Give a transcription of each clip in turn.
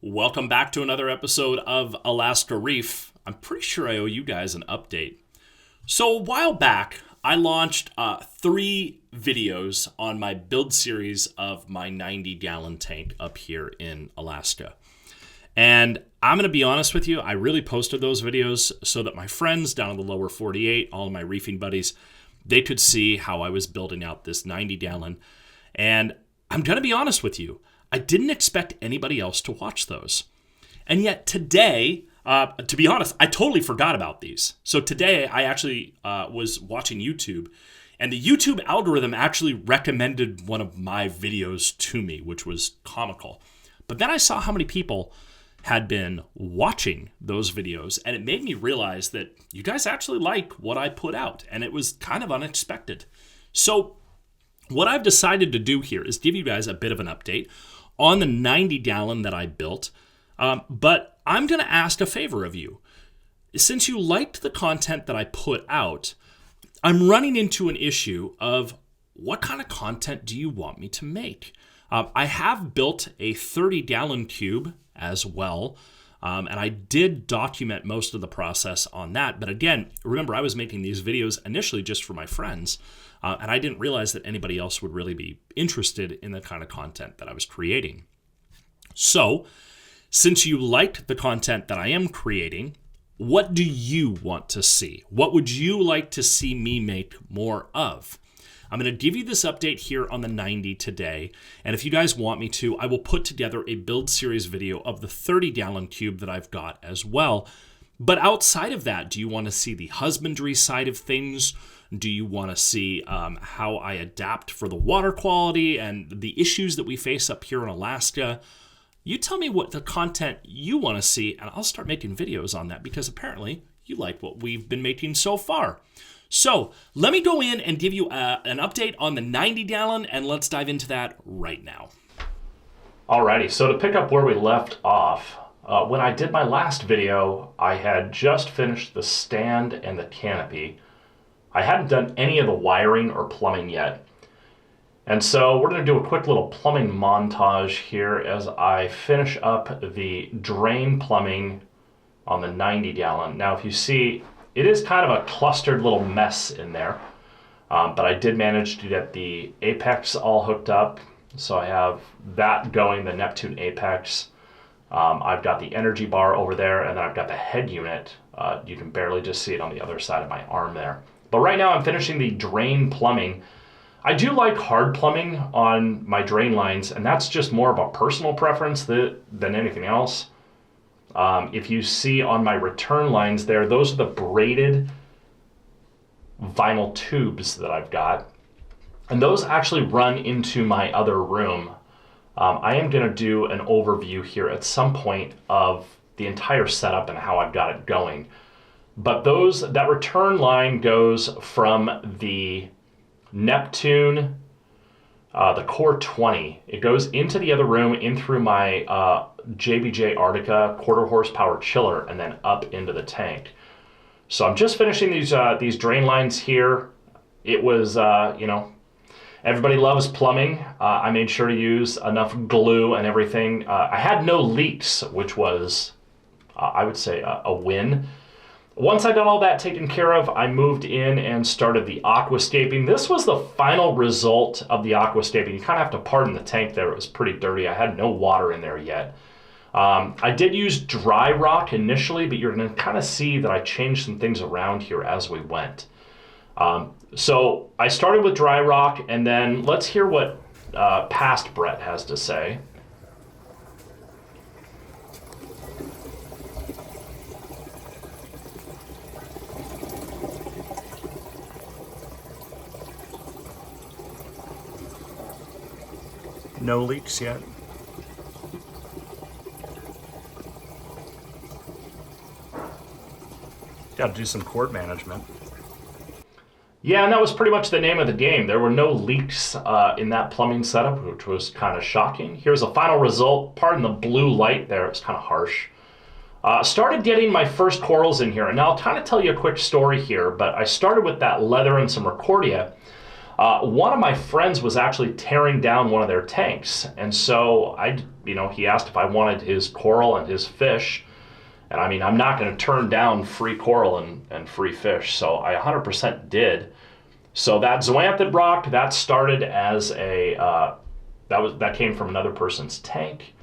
Welcome back to another episode of Alaska Reef. I'm pretty sure I owe you guys an update. So a while back, I launched 3 videos on my build series of my 90-gallon tank up here in Alaska. And I'm going to be honest with you, I really posted those videos so that my friends down in the lower 48, all of my reefing buddies, they could see how I was building out this 90-gallon. And I'm going to be honest with you, I didn't expect anybody else to watch those. And yet today, to be honest, I totally forgot about these. So today I actually was watching YouTube, and the YouTube algorithm actually recommended one of my videos to me, which was comical. But then I saw how many people had been watching those videos, and it made me realize that you guys actually like what I put out, and it was kind of unexpected. So what I've decided to do here is give you guys a bit of an update on the 90-gallon that I built, but I'm going to ask a favor of you. Since you liked the content that I put out, I'm running into an issue of what kind of content do you want me to make? I have built a 30-gallon cube as well, and I did document most of the process on that. But again, remember, I was making these videos initially just for my friends, and I didn't realize that anybody else would really be interested in the kind of content that I was creating. So, since you liked the content that I am creating, what do you want to see? What would you like to see me make more of? I'm going to give you this update here on the 90 today, and if you guys want me to, I will put together a build series video of the 30-gallon cube that I've got as well. But outside of that, do you want to see the husbandry side of things? Do you want to see how I adapt for the water quality and the issues that we face up here in Alaska? You tell me what the content you want to see, and I'll start making videos on that because apparently you like what we've been making so far. So let me go in and give you an update on the 90-gallon, and let's dive into that right now. Alrighty, so to pick up where we left off, when I did my last video, I had just finished the stand and the canopy. I hadn't done any of the wiring or plumbing yet. And so we're going to do a quick little plumbing montage here as I finish up the drain plumbing on the 90-gallon. Now, if you see, it is kind of a clustered little mess in there, but I did manage to get the apex all hooked up. So I have that going, the Neptune apex. I've got the energy bar over there, and then I've got the head unit. You can barely just see it on the other side of my arm there. But right now I'm finishing the drain plumbing. I do like hard plumbing on my drain lines, and that's just more of a personal preference than anything else. If you see on my return lines there, those are the braided vinyl tubes that I've got. And those actually run into my other room. I am going to do an overview here at some point of the entire setup and how I've got it going. But that return line goes from the Neptune, the Core 20. It goes into the other room, in through my JBJ Arctica quarter horsepower chiller, and then up into the tank. So I'm just finishing these drain lines here. It was, everybody loves plumbing. I made sure to use enough glue and everything. I had no leaks, which was, I would say, a win. Once I got all that taken care of, I moved in and started the aquascaping. This was the final result of the aquascaping. You kind of have to pardon the tank there. It was pretty dirty. I had no water in there yet. I did use dry rock initially, but you're going to kind of see that I changed some things around here as we went. So I started with dry rock, and then let's hear what past Brett has to say. No leaks yet. Got to do some cord management. Yeah, and that was pretty much the name of the game. There were no leaks in that plumbing setup, which was kind of shocking. Here's a final result. Pardon the blue light there, it's kind of harsh. Started getting my first corals in here, and I'll kind of tell you a quick story here, but I started with that leather and some Rickordia. One of my friends was actually tearing down one of their tanks, and so he asked if I wanted his coral and his fish, and I mean, I'm not going to turn down free coral and free fish, so I 100% did. So that zoanthid rock, that started as that came from another person's tank.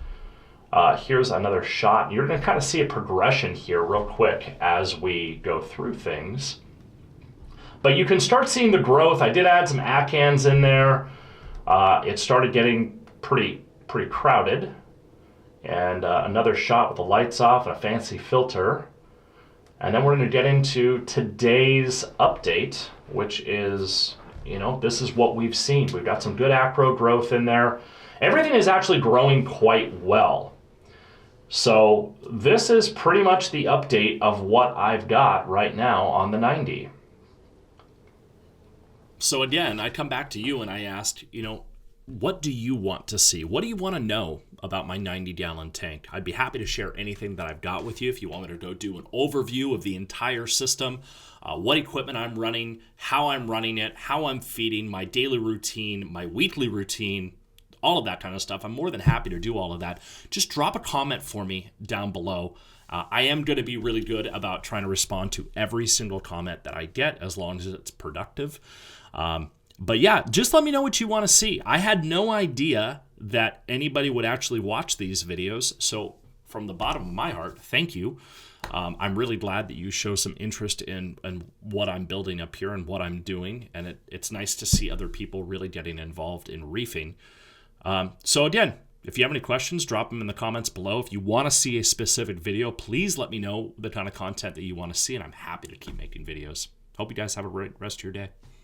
Here's another shot. You're going to kind of see a progression here real quick as we go through things. But you can start seeing the growth. I did add some acans in there. It started getting pretty crowded. And another shot with the lights off and a fancy filter. And then we're going to get into today's update, which is, this is what we've seen. We've got some good acro growth in there. Everything is actually growing quite well. So this is pretty much the update of what I've got right now on the 90. So again, I come back to you and I asked, what do you want to see? What do you want to know about my 90-gallon tank? I'd be happy to share anything that I've got with you. If you want me to go do an overview of the entire system, what equipment I'm running, how I'm running it, how I'm feeding, my daily routine, my weekly routine, all of that kind of stuff, I'm more than happy to do all of that. Just drop a comment for me down below. I am going to be really good about trying to respond to every single comment that I get, as long as it's productive. But yeah, just let me know what you want to see. I had no idea that anybody would actually watch these videos. So from the bottom of my heart, thank you. I'm really glad that you show some interest in what I'm building up here and what I'm doing. And it's nice to see other people really getting involved in reefing. So again, if you have any questions, drop them in the comments below. If you want to see a specific video, please let me know the kind of content that you want to see, and I'm happy to keep making videos. Hope you guys have a great rest of your day.